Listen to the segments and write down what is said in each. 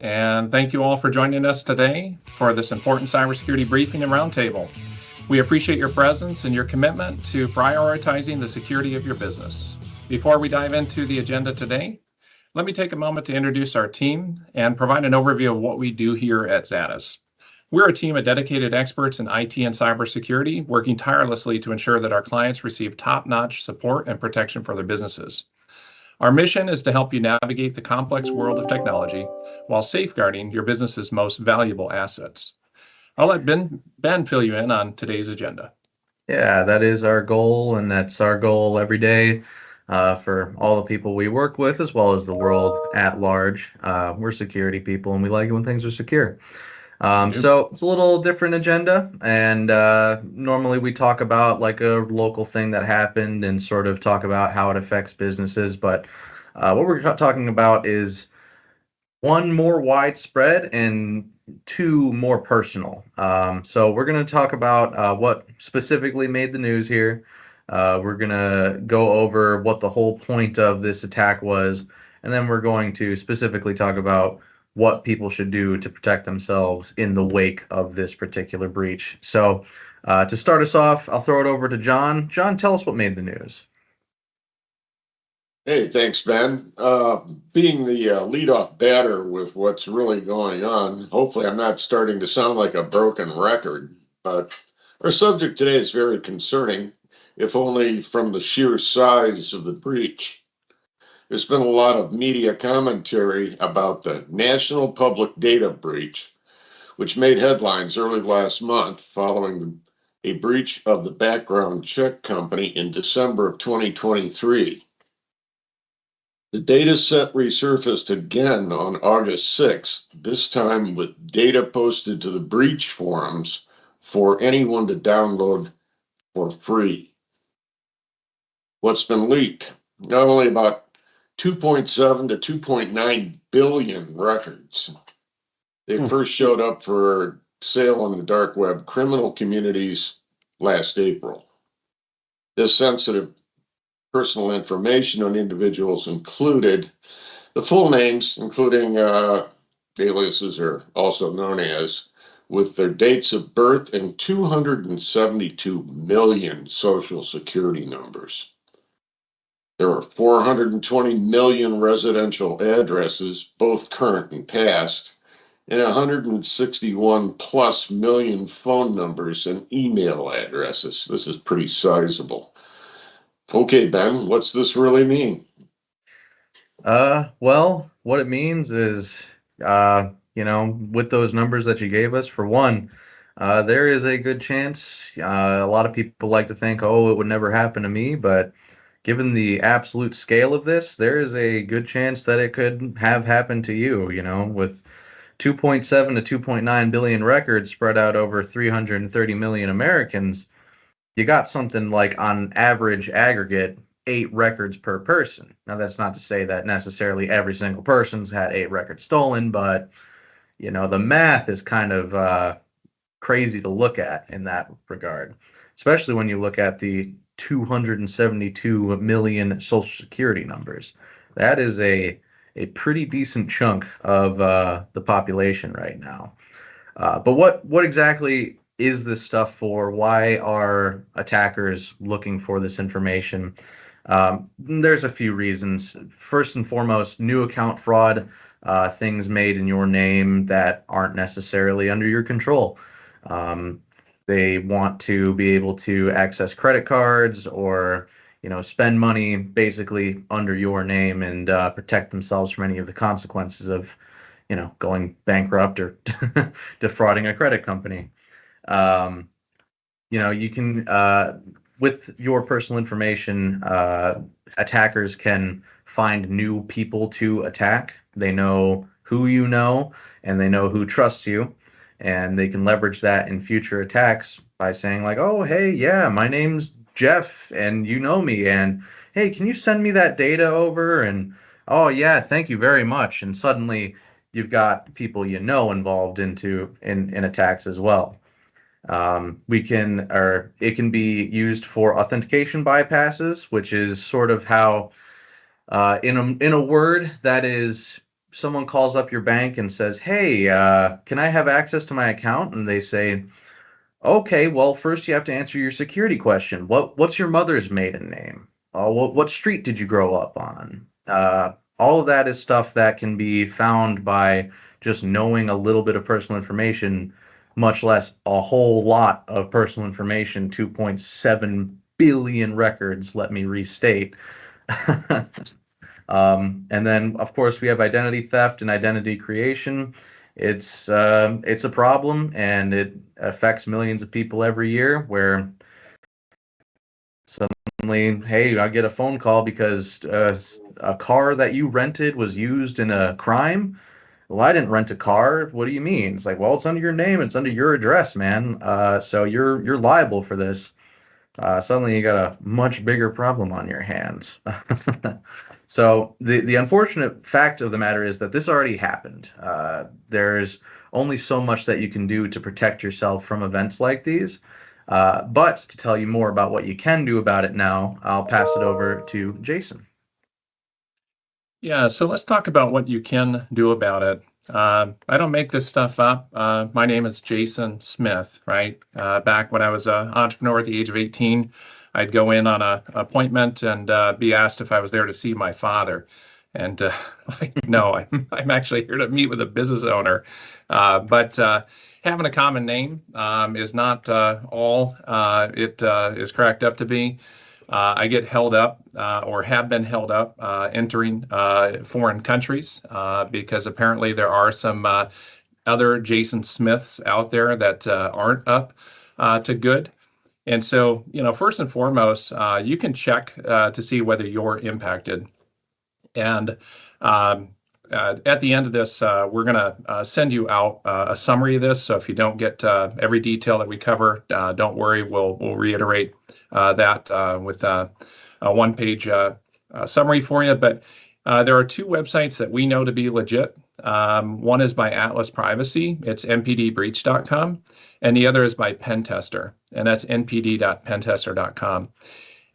And thank you all for joining us today for this important cybersecurity briefing and roundtable. We appreciate your presence and your commitment to prioritizing the security of your business. Before we dive into the agenda today, let me take a moment to introduce our team and provide an overview of what we do here at Zatis. We're a team of dedicated experts in IT and cybersecurity, working tirelessly to ensure that our clients receive top-notch support and protection for their businesses. Our mission is to help you navigate the complex world of technology while safeguarding your business's most valuable assets. I'll let Ben fill you in on today's agenda. Yeah, that is our goal, and that's our goal every day for all the people we work with, as well as the world at large. We're security people, and we like it when things are secure. So it's a little different agenda, and normally we talk about like a local thing that happened and sort of talk about how it affects businesses. But what we're talking about is one, more widespread, and two, more personal. So we're going to talk about what specifically made the news here. We're going to go over what the whole point of this attack was, and then we're going to specifically talk about what people should do to protect themselves in the wake of this particular breach. So to start us off, I'll throw it over to John. John, tell us what made the news. Hey, thanks, Ben. Being the leadoff batter with what's really going on, hopefully I'm not starting to sound like a broken record, but our subject today is very concerning, if only from the sheer size of the breach. There's been a lot of media commentary about the National Public Data Breach, which made headlines early last month following a breach of the background check company in December of 2023. The data set resurfaced again on August 6th, this time with data posted to the breach forums for anyone to download for free. What's been leaked? Not only about 2.7 to 2.9 billion records. They first showed up for sale on the dark web criminal communities last April. This sensitive personal information on individuals included the full names, including aliases are also known as, with their dates of birth and 272 million social security numbers. There are 420 million residential addresses, both current and past, and 161 plus million phone numbers and email addresses. This is pretty sizable. Okay, Ben, what's this really mean? Well, what it means is, with those numbers that you gave us, for one, there is a good chance. A lot of people like to think, oh, it would never happen to me, but given the absolute scale of this, there is a good chance that it could have happened to you, with 2.7 to 2.9 billion records spread out over 330 million Americans. You got something like, on average aggregate, 8 records per person. Now, that's not to say that necessarily every single person's had 8 records stolen, but the math is kind of crazy to look at in that regard, especially when you look at the 272 million social security numbers. That is a pretty decent chunk of the population right now. But what exactly is this stuff for? Why are attackers looking for this information? There's a few reasons. First and foremost, new account fraud, things made in your name that aren't necessarily under your control. They want to be able to access credit cards or spend money basically under your name and protect themselves from any of the consequences of going bankrupt or defrauding a credit company. You can, with your personal information, attackers can find new people to attack. They know who you know, and they know who trusts you, and they can leverage that in future attacks by saying like, oh, hey, yeah, my name's Jeff, and you know me, and hey, can you send me that data over? And oh, yeah, thank you very much. And suddenly you've got people involved in attacks as well. It can be used for authentication bypasses, which is sort of how, in a word, that is someone calls up your bank and says, "Hey, can I have access to my account?" And they say, "Okay, well, first you have to answer your security question. What's your mother's maiden name? What street did you grow up on?" All of that is stuff that can be found by just knowing a little bit of personal information, much less a whole lot of personal information. 2.7 billion records, let me restate. And then, of course, we have identity theft and identity creation. It's a problem, and it affects millions of people every year. Where suddenly, hey, I get a phone call because a car that you rented was used in a crime. Well, I didn't rent a car. What do you mean? It's like, well, it's under your name. It's under your address, man. So you're liable for this. Suddenly you got a much bigger problem on your hands. So the unfortunate fact of the matter is that this already happened. There's only so much that you can do to protect yourself from events like these. But to tell you more about what you can do about it now, I'll pass it over to Jason. Yeah, so let's talk about what you can do about it. I don't make this stuff up. My name is Jason Smith, right? Back when I was an entrepreneur at the age of 18, I'd go in on an appointment and be asked if I was there to see my father. And no, I'm actually here to meet with a business owner. But having a common name is not all it is cracked up to be. I get held up or have been held up entering foreign countries because apparently there are some other Jason Smiths out there that aren't up to good. And so, first and foremost, you can check to see whether you're impacted. And at the end of this, we're going to send you out a summary of this. So if you don't get every detail that we cover, don't worry. We'll reiterate that with a one-page summary for you. But there are two websites that we know to be legit. One is by Atlas Privacy. It's npdbreach.com. And the other is by Pentester. And that's npd.pentester.com.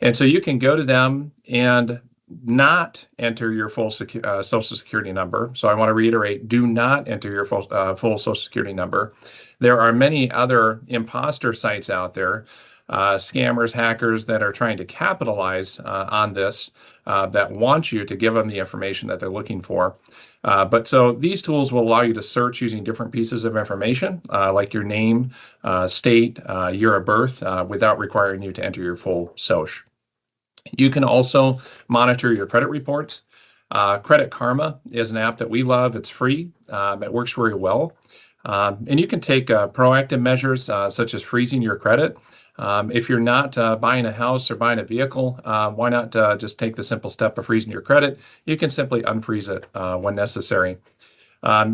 And so you can go to them and not enter your full social security number. So I want to reiterate, do not enter your full social security number. There are many other imposter sites out there, scammers, hackers that are trying to capitalize on this, that want you to give them the information that they're looking for. But so these tools will allow you to search using different pieces of information, like your name, state, year of birth, without requiring you to enter your full social. You can also monitor your credit reports. Credit Karma is an app that we love. It's free. It works very well. And you can take proactive measures such as freezing your credit. If you're not buying a house or buying a vehicle, why not just take the simple step of freezing your credit? You can simply unfreeze it when necessary.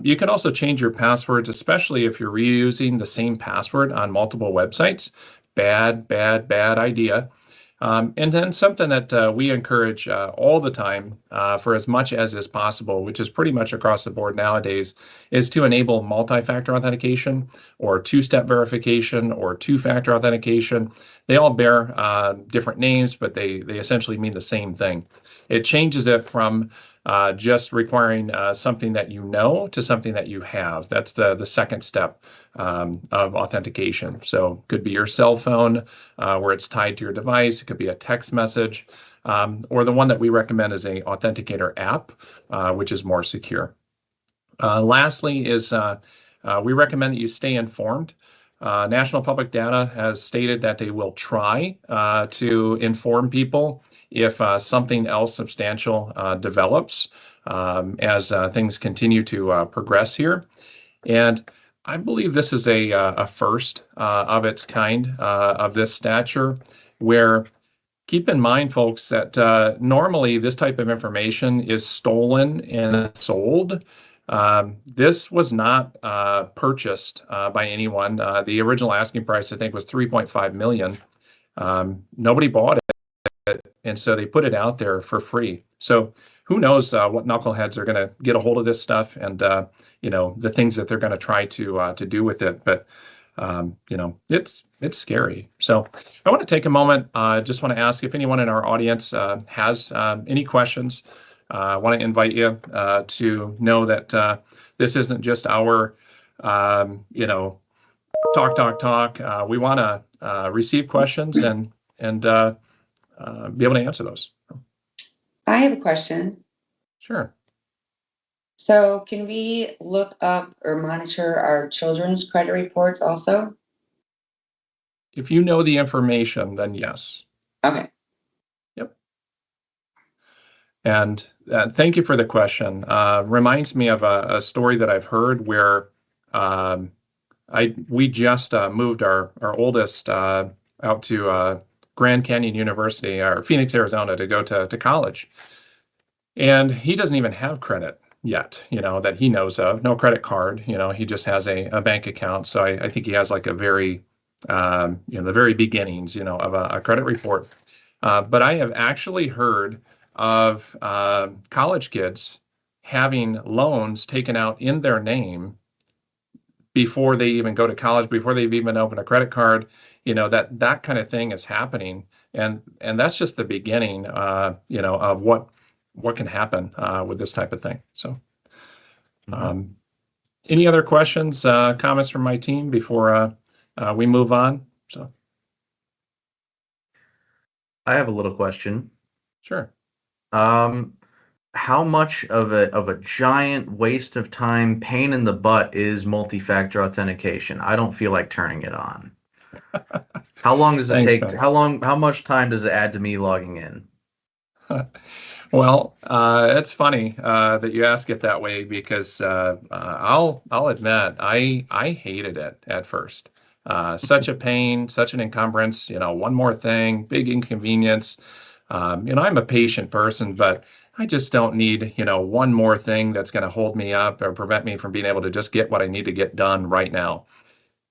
You can also change your passwords, especially if you're reusing the same password on multiple websites. Bad idea. And then something that we encourage all the time for as much as is possible, which is pretty much across the board nowadays, is to enable multi-factor authentication or two-step verification or two-factor authentication. They all bear different names, but they essentially mean the same thing. It changes it from just requiring something that you know to something that you have. That's the second step of authentication. So could be your cell phone where it's tied to your device. It could be a text message, or the one that we recommend is a authenticator app, which is more secure. Lastly is we recommend that you stay informed. National Public Data has stated that they will try to inform people if something else substantial develops as things continue to progress here. And I believe this is a first of its kind of this stature, where keep in mind, folks, that normally this type of information is stolen and sold. This was not purchased by anyone. The original asking price, I think, was $3.5 million. Nobody bought it, and so they put it out there for free. So who knows what knuckleheads are going to get a hold of this stuff and the things that they're going to try to do with it. But it's scary. So I want to take a moment. Just want to ask if anyone in our audience has any questions I want to invite you to know that this isn't just our, talk. We want to receive questions and be able to answer those. I have a question. Sure. So can we look up or monitor our children's credit reports also? If you know the information, then yes. Okay. Yep. And thank you for the question. Reminds me of a story that I've heard where we just moved our oldest out to Grand Canyon University, or Phoenix, Arizona, to go to college. And he doesn't even have credit yet, that he knows of. No credit card, he just has a bank account. So I think he has like a very, the very beginnings, of a credit report. But I have actually heard of college kids having loans taken out in their name before they even go to college, before they've even opened a credit card, that kind of thing is happening. And that's just the beginning, of what can happen with this type of thing. So any other questions, comments from my team before we move on? So I have a little question. Sure. How much of a giant waste of time, pain in the butt is multi-factor authentication? I don't feel like turning it on. How long does it Thanks, take? Ben. How much time does it add to me logging in? Well, it's funny that you ask it that way, because I'll admit I hated it at first. Such a pain, such an encumbrance. One more thing, big inconvenience. I'm a patient person, but I just don't need one more thing that's going to hold me up or prevent me from being able to just get what I need to get done right now.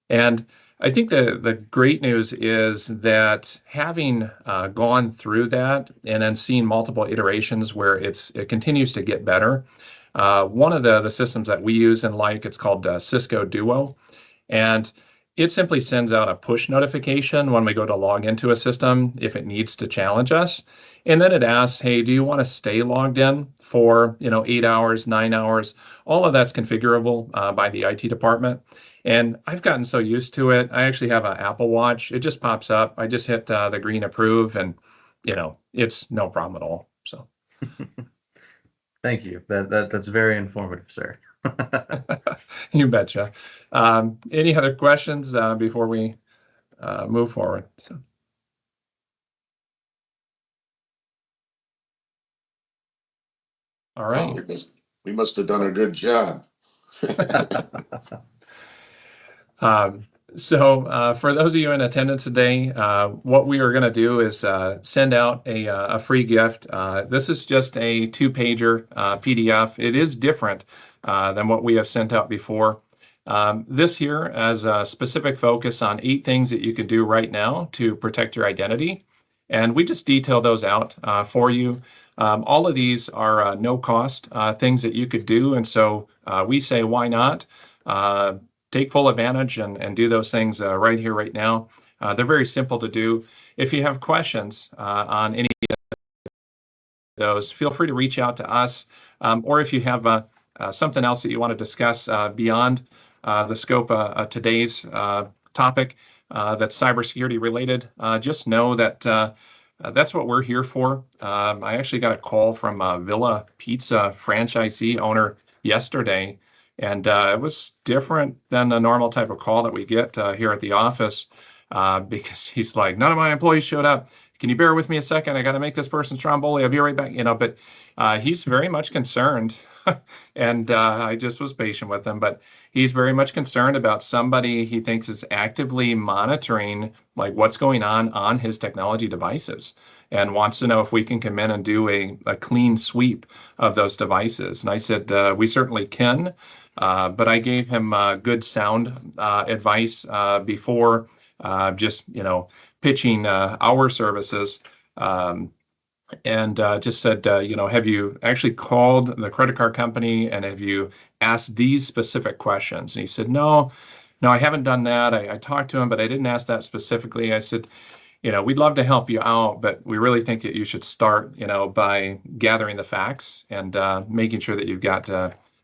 And I think the great news is that having gone through that and then seen multiple iterations where it continues to get better. One of the systems that we use in like, it's called Cisco Duo, and it simply sends out a push notification when we go to log into a system if it needs to challenge us. And then it asks, hey, do you want to stay logged in for 8 hours, 9 hours? All of that's configurable by the IT department. And I've gotten so used to it. I actually have an Apple Watch. It just pops up. I just hit the green approve, and it's no problem at all. So Thank you. That's very informative, sir. You betcha. Any other questions before we move forward? So. All right. Oh, we must have done a good job. So for those of you in attendance today, what we are going to do is send out a free gift. This is just a 2-pager PDF. It is different than what we have sent out before. This here has a specific focus on 8 things that you can do right now to protect your identity. And we just detail those out for you. All of these are no cost things that you could do. And so we say, why not? Take full advantage and do those things right here, right now. They're very simple to do. If you have questions on any of those, feel free to reach out to us. Or if you have something else that you want to discuss beyond the scope of today's topic that's cybersecurity related, just know that that's what we're here for. I actually got a call from a Villa Pizza franchisee owner yesterday. And it was different than the normal type of call that we get here at the office because he's like, none of my employees showed up. Can you bear with me a second? I got to make this person stromboli. I'll be right back. But he's very much concerned. And I just was patient with him. But he's very much concerned about somebody he thinks is actively monitoring like what's going on his technology devices, and wants to know if we can come in and do a clean sweep of those devices. And I said, we certainly can. But I gave him good sound advice before just, pitching our services. And just said, have you actually called the credit card company and have you asked these specific questions? And he said, no, I haven't done that. I talked to him, but I didn't ask that specifically. I said, we'd love to help you out, but we really think that you should start, by gathering the facts and making sure that you've got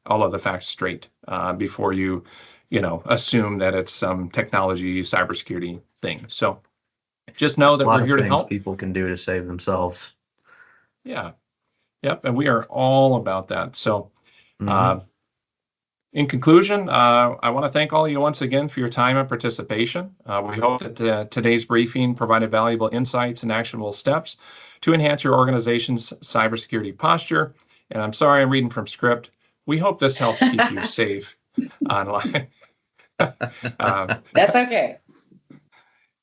all of the facts straight before you, assume that it's some technology, cybersecurity thing. So just know that we're here to help. People can do to save themselves. Yeah. Yep. And we are all about that. So, in conclusion, I want to thank all of you once again for your time and participation. We hope that today's briefing provided valuable insights and actionable steps to enhance your organization's cybersecurity posture. And I'm sorry I'm reading from script. We hope this helps keep you safe online. That's okay.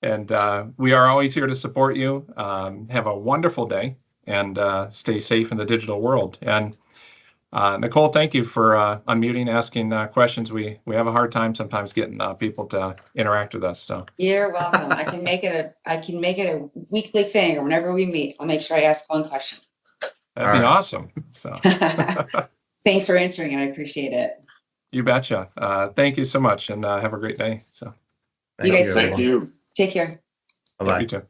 And we are always here to support you. Have a wonderful day and stay safe in the digital world. And Nicole, thank you for unmuting, asking questions. We have a hard time sometimes getting people to interact with us. So you're welcome. I can make it a weekly thing, or whenever we meet, I'll make sure I ask one question. That'd be awesome. So thanks for answering it. I appreciate it. You betcha. Thank you so much, and have a great day. So you guys, thank you. Take care. Bye-bye. You too.